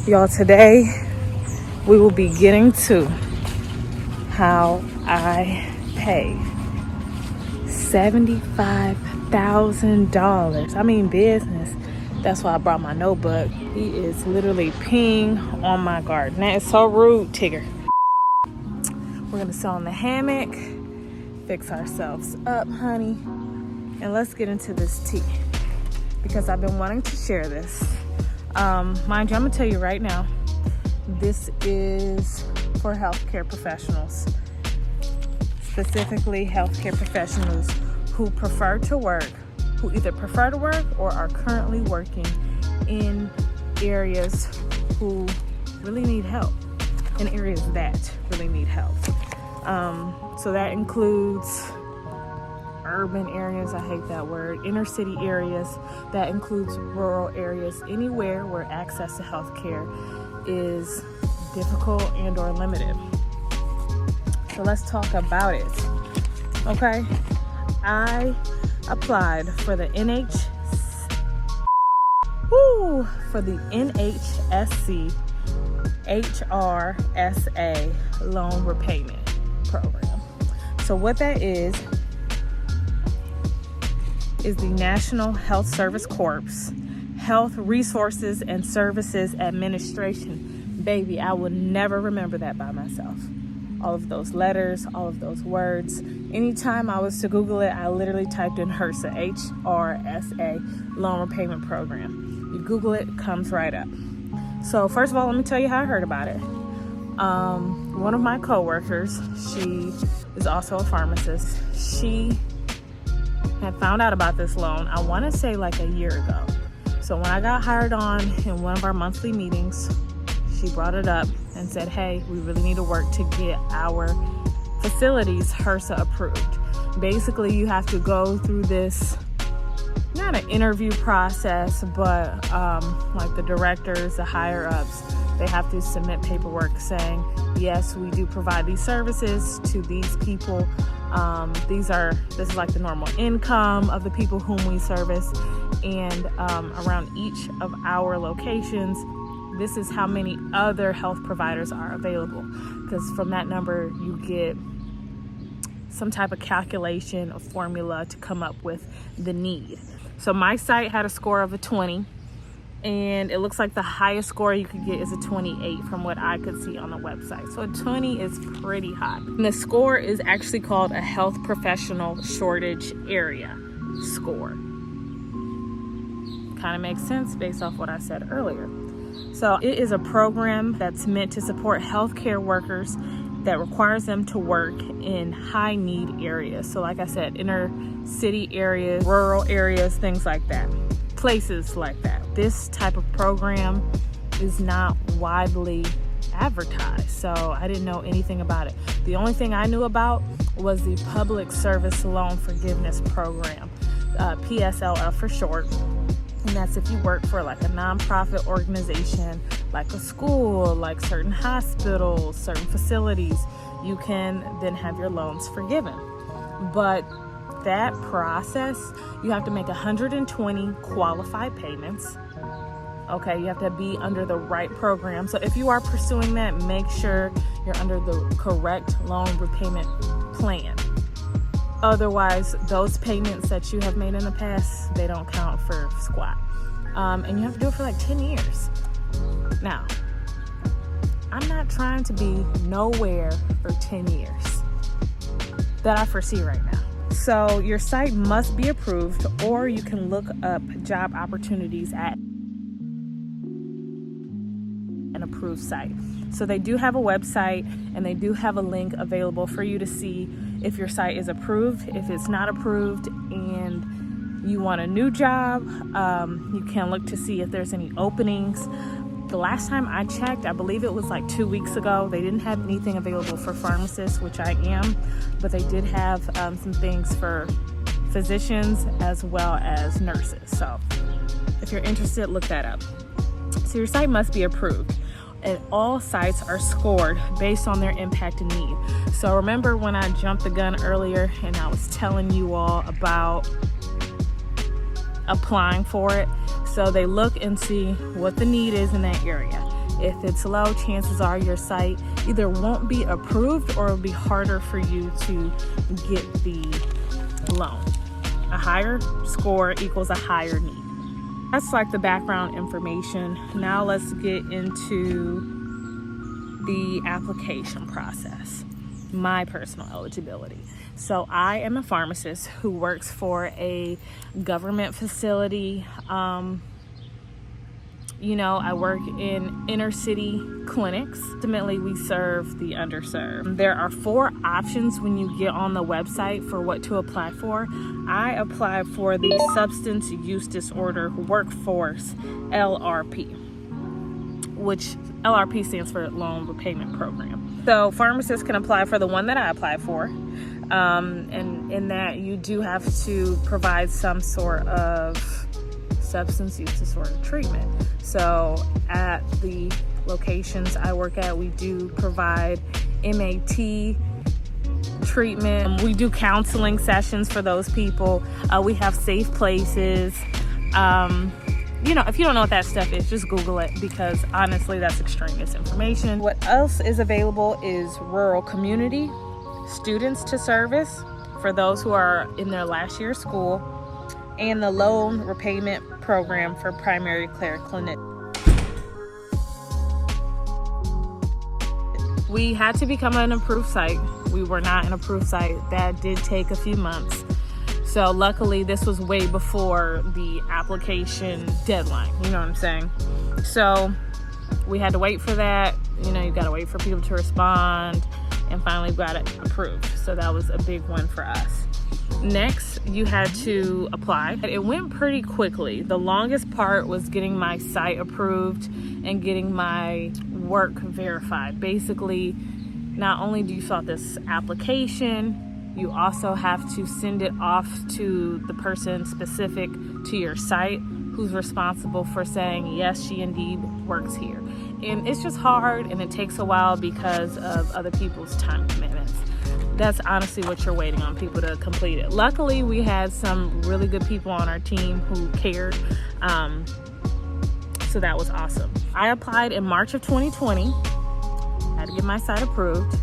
Y'all, today we will be getting to how I pay $75,000. I mean business. That's why I brought my notebook. He is literally peeing on my garden. That is so rude, Tigger. We're gonna sit on the hammock, fix ourselves up, honey, and let's get into this tea because I've been wanting to share this. Mind you, I'm gonna tell you right now, this is for healthcare professionals, specifically healthcare professionals who either prefer to work or are currently working in areas who really need help, in areas that really need help. So that includes urban areas, I hate that word, inner city areas, that includes rural areas, anywhere where access to healthcare is difficult and or limited. So let's talk about it. Okay, I applied for the NHSC HRSA loan repayment program. So what that is the National Health Service Corps Health Resources and Services Administration. Baby, I will never remember that by myself. All of those letters, all of those words. Anytime I was to Google it, I literally typed in HRSA, H-R-S-A, loan repayment program. You Google it, it comes right up. So first of all, let me tell you how I heard about it. One of my coworkers, she is also a pharmacist. She had found out about this loan, I want to say like a year ago. So when I got hired on in one of our monthly meetings, she brought it up and said, hey, we really need to work to get our facilities HRSA approved. Basically, you have to go through this, not an interview process, but like the directors, the higher ups, they have to submit paperwork saying, yes, we do provide these services to these people. This is like the normal income of the people whom we service, and around each of our locations, this is how many other health providers are available, because from that number you get some type of calculation or formula to come up with the need. So my site had a score of a 20, and it looks like the highest score you could get is a 28 from what I could see on the website. So a 20 is pretty high. And the score is actually called a health professional shortage area score. Kind of makes sense based off what I said earlier. So it is a program that's meant to support healthcare workers that requires them to work in high need areas. So like I said, inner city areas, rural areas, things like that. Places like that. This type of program is not widely advertised, so I didn't know anything about it. The only thing I knew about was the Public Service Loan Forgiveness Program, PSLF for short. And that's if you work for like a nonprofit organization, like a school, like certain hospitals, certain facilities, you can then have your loans forgiven. But that process, you have to make 120 qualified payments. Okay, you have to be under the right program. So if you are pursuing that, make sure you're under the correct loan repayment plan. Otherwise, those payments that you have made in the past, they don't count for squat. And you have to do it for like 10 years. Now, I'm not trying to be nowhere for 10 years that I foresee right now. So your site must be approved, or you can look up job opportunities at an approved site. So they do have a website, and they do have a link available for you to see if your site is approved. If it's not approved and you want a new job, you can look to see if there's any openings. The last time I checked, I believe it was like 2 weeks ago, they didn't have anything available for pharmacists, which I am, but they did have some things for physicians as well as nurses. So if you're interested, look that up. So your site must be approved, and all sites are scored based on their impact and need. So remember when I jumped the gun earlier and I was telling you all about applying for it? So they look and see what the need is in that area. If it's low, chances are your site either won't be approved or it'll be harder for you to get the loan. A higher score equals a higher need. That's like the background information. Now let's get into the application process, my personal eligibility. So I am a pharmacist who works for a government facility. I work in inner city clinics. Ultimately, we serve the underserved. There are 4 options when you get on the website for what to apply for. I applied for the Substance Use Disorder Workforce LRP, which LRP stands for Loan Repayment Program. So pharmacists can apply for the one that I applied for. And in that you do have to provide some sort of substance use disorder treatment. So at the locations I work at, we do provide MAT treatment. We do counseling sessions for those people. We have safe places. If you don't know what that stuff is, just Google it, because honestly, that's extraneous information. What else is available is rural community, students to service for those who are in their last year of school, and the loan repayment program for primary care clinic. We had to become an approved site. We were not an approved site. That did take a few months. So luckily this was way before the application deadline, you know what I'm saying? So we had to wait for that. You gotta wait for people to respond, and finally got it approved. So that was a big one for us. Next, you had to apply. It went pretty quickly. The longest part was getting my site approved and getting my work verified. Basically, not only do you fill out this application, you also have to send it off to the person specific to your site who's responsible for saying, yes, she indeed works here. And it's just hard, and it takes a while because of other people's time commitments. That's honestly what you're waiting on, people to complete it. Luckily, we had some really good people on our team who cared. So that was awesome. I applied in March of 2020. I had to get my site approved.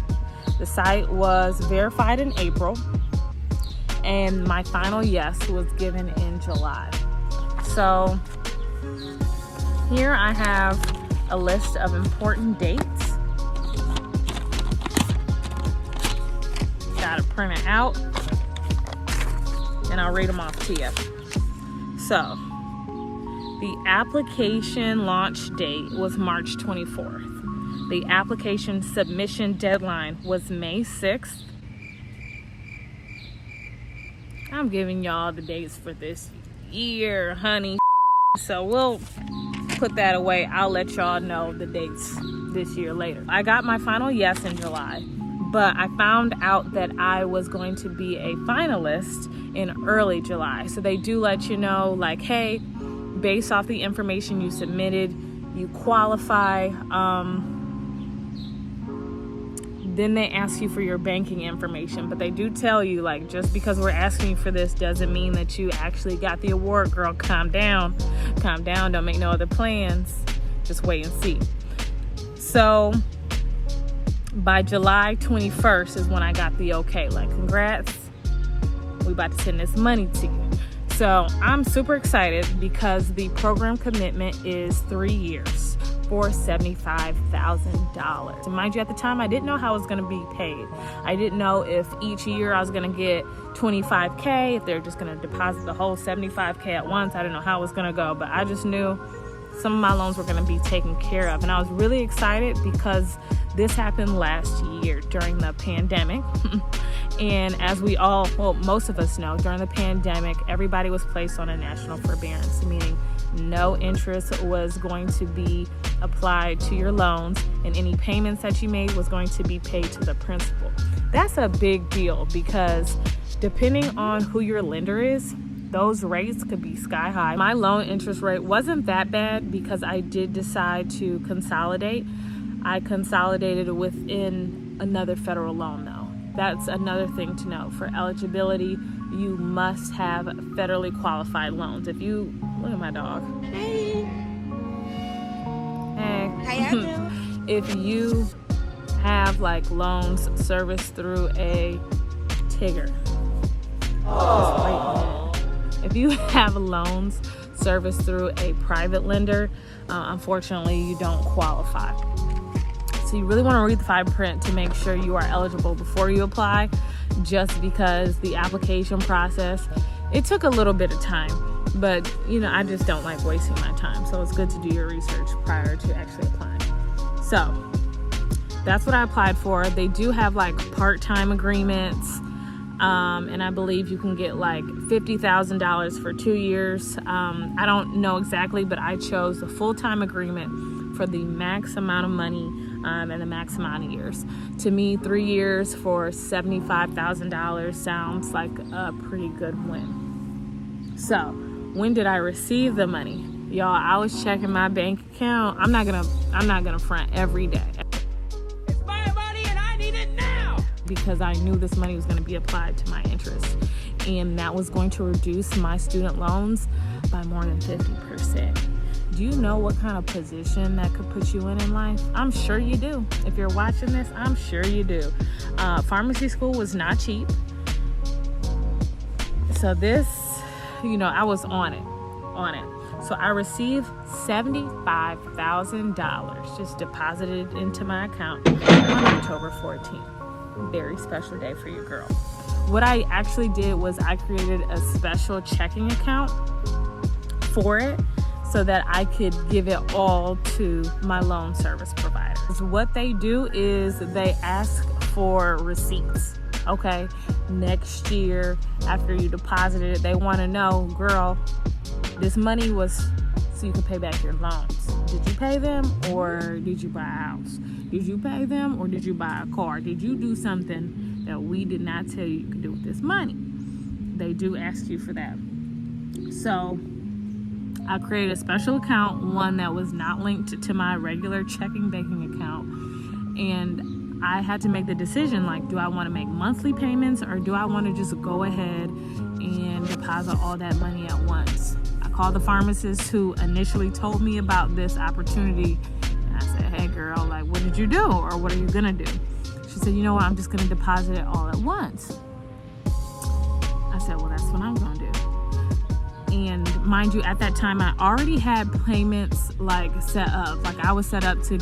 The site was verified in April, and my final yes was given in July. So here I have a list of important dates. Got to print it out, and I'll read them off to you. So the application launch date was March 24th. The application submission deadline was May 6th. I'm giving y'all the dates for this year, honey. So we'll put that away. I'll let y'all know the dates this year later. I got my final yes in July, but I found out that I was going to be a finalist in early July. So they do let you know, like, hey, based off the information you submitted, you qualify. Then they ask you for your banking information, but they do tell you, like, just because we're asking you for this doesn't mean that you actually got the award, girl. Calm down. Calm down. Don't make no other plans. Just wait and see. So by July 21st is when I got the okay. Like, congrats. We about to send this money to you. So I'm super excited because the program commitment is 3 years for $75,000. And mind you, at the time, I didn't know how I was going to be paid. I didn't know if each year I was going to get $25K, if they're just going to deposit the whole $75K at once. I didn't know how it was going to go, but I just knew some of my loans were going to be taken care of. And I was really excited because this happened last year during the pandemic. And as we all, well, most of us know, during the pandemic, everybody was placed on a national forbearance, meaning no interest was going to be applied to your loans, and any payments that you made was going to be paid to the principal. That's a big deal because depending on who your lender is, those rates could be sky high. My loan interest rate wasn't that bad because I did decide to consolidate. I consolidated within another federal loan though. That's another thing to know. For eligibility, you must have federally qualified loans. If you, look at my dog. Hey. Hey. How If you have like loans serviced through a Tigger, just wait a minute. If you have loans serviced through a private lender, unfortunately you don't qualify. So you really want to read the fine print to make sure you are eligible before you apply, just because the application process, it took a little bit of time, but I just don't like wasting my time. So it's good to do your research prior to actually applying. So that's what I applied for. They do have like part-time agreements, and I believe you can get like $50,000 for 2 years. I don't know exactly, but I chose the full-time agreement for the max amount of money and the max amount of years. To me, 3 years for $75,000 sounds like a pretty good win. So when did I receive the money? Y'all, I was checking my bank account. I'm not gonna front every day. It's my money and I need it now! Because I knew this money was gonna be applied to my interest. And that was going to reduce my student loans by more than 50%. Do you know what kind of position that could put you in life? I'm sure you do. If you're watching this, I'm sure you do. Pharmacy school was not cheap. So this, I was on it. So I received $75,000 just deposited into my account on October 14th. Very special day for your girl. What I actually did was I created a special checking account for it so that I could give it all to my loan service providers. What they do is they ask for receipts. Okay, next year after you deposited it, they want to know, girl, this money was so you can pay back your loans. Did you pay them or did you buy a house? Did you pay them or did you buy a car? Did you do something that we did not tell you could do with this money? They do ask you for that. So I created a special account, one that was not linked to my regular checking banking account. And I had to make the decision, like, do I want to make monthly payments or do I want to just go ahead and deposit all that money at once? I called the pharmacist who initially told me about this opportunity. And I said, hey girl, like, what did you do? Or what are you going to do? She said, you know what, I'm just going to deposit it all at once. I said, well, that's what I'm going to do. And mind you, at that time, I already had payments like set up. Like I was set up to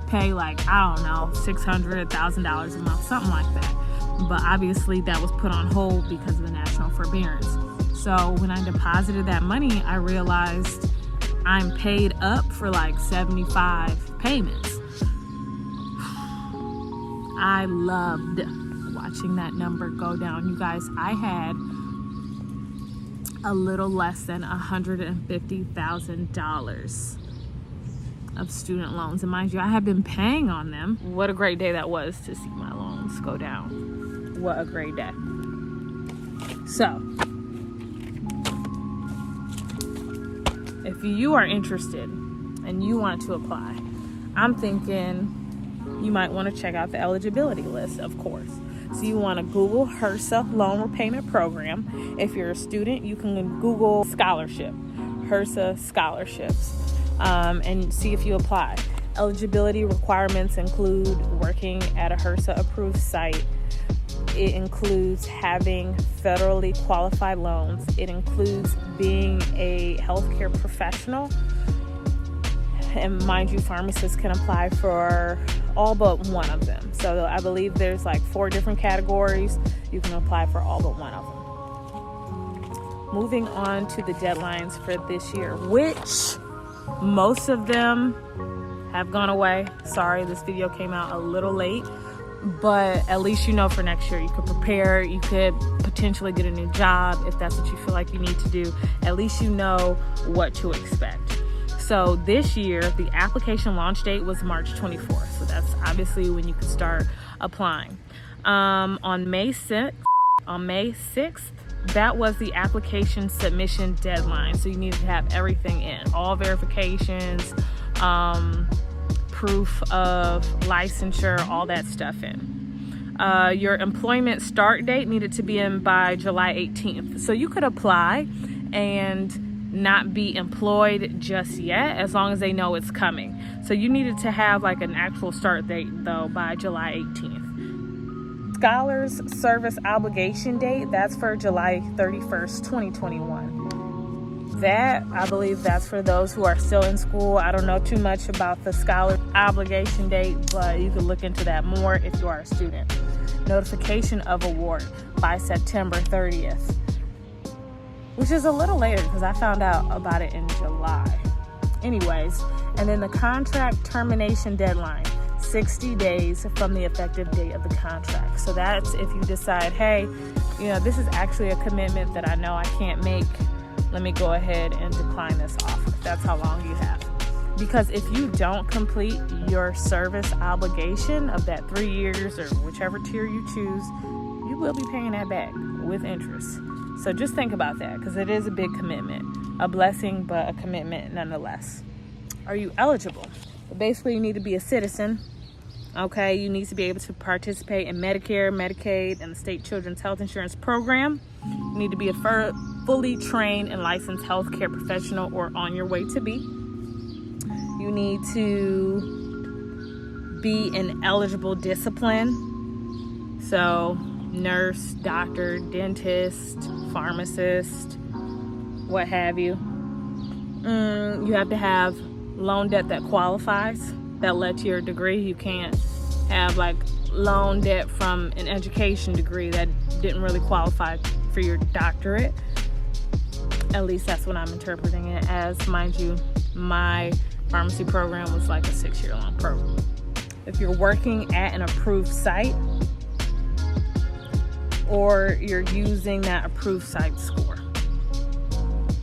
pay like, I don't know, $600, $1,000 a month, something like that. But obviously that was put on hold because of the national forbearance. So when I deposited that money, I realized I'm paid up for like 75 payments. I loved watching that number go down. You guys, I had a little less than $150,000 of student loans. And mind you, I have been paying on them. What a great day that was to see my loans go down. What a great day. So, if you are interested and you want to apply, I'm thinking you might want to check out the eligibility list, of course. So you want to Google HRSA Loan Repayment Program. If you're a student, you can Google scholarship, HRSA scholarships, and see if you apply. Eligibility requirements include working at a HRSA approved site. It includes having federally qualified loans. It includes being a healthcare professional. And mind you, pharmacists can apply for all but one of them. So I believe there's like 4 different categories. You can apply for all but one of them. Moving on to the deadlines for this year, which most of them have gone away. Sorry, this video came out a little late, but at least you know for next year you could prepare. You could potentially get a new job if that's what you feel like you need to do. At least you know what to expect. So this year, the application launch date was March 24th. So that's obviously when you can start applying. On May 6th, that was the application submission deadline. So you needed to have everything in, all verifications, proof of licensure, all that stuff in. Your employment start date needed to be in by July 18th. So you could apply and not be employed just yet, as long as they know it's coming. So you needed to have like an actual start date though by July 18th. Scholars service obligation date, that's for July 31st, 2021. That, I believe that's for those who are still in school. I don't know too much about the scholar obligation date, but you can look into that more if you are a student. Notification of award by September 30th, which is a little later because I found out about it in July. Anyways, and then the contract termination deadline, 60 days from the effective date of the contract. So that's if you decide, hey, you know, this is actually a commitment that I know I can't make. Let me go ahead and decline this offer. That's how long you have. Because if you don't complete your service obligation of that 3 years or whichever tier you choose, you will be paying that back with interest. So just think about that, because it is a big commitment. A blessing, but a commitment nonetheless. Are you eligible? Basically, you need to be a citizen. Okay, you need to be able to participate in Medicare, Medicaid, and the state children's health insurance program. You need to be a fully trained and licensed healthcare professional or on your way to be. You need to be in eligible discipline. So nurse, doctor, dentist, pharmacist, what have you. You have to have loan debt that qualifies, that led to your degree. You can't have like loan debt from an education degree that didn't really qualify for your doctorate. At least that's what I'm interpreting it as. Mind you, my pharmacy program was like a 6-year-long program. If you're working at an approved site, or you're using that approved site score.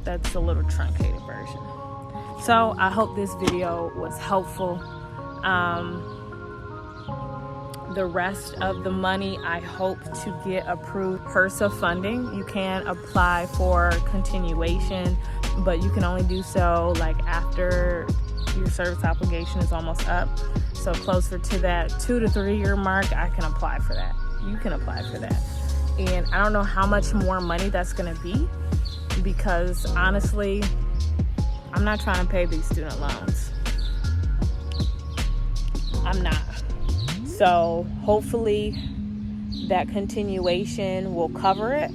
That's a little truncated version. So I hope this video was helpful. The rest of the money I hope to get approved. HRSA funding, you can apply for continuation, but you can only do so like after your service obligation is almost up. So closer to that 2 to 3 year mark, I can apply for that. You can apply for that. And I don't know how much more money that's gonna be, because honestly, I'm not trying to pay these student loans. I'm not. So hopefully that continuation will cover it,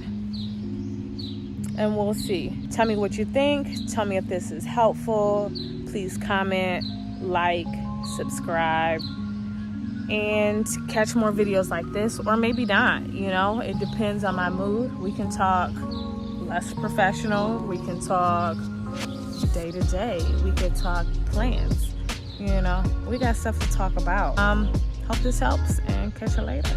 and we'll see. Tell me what you think. Tell me if this is helpful. Please comment, like, subscribe, and catch more videos like this, or maybe not. You know, it depends on my mood. We can talk less professional. We can talk day to day. We could talk plans. You know, we got stuff to talk about. Hope this helps, and catch you later.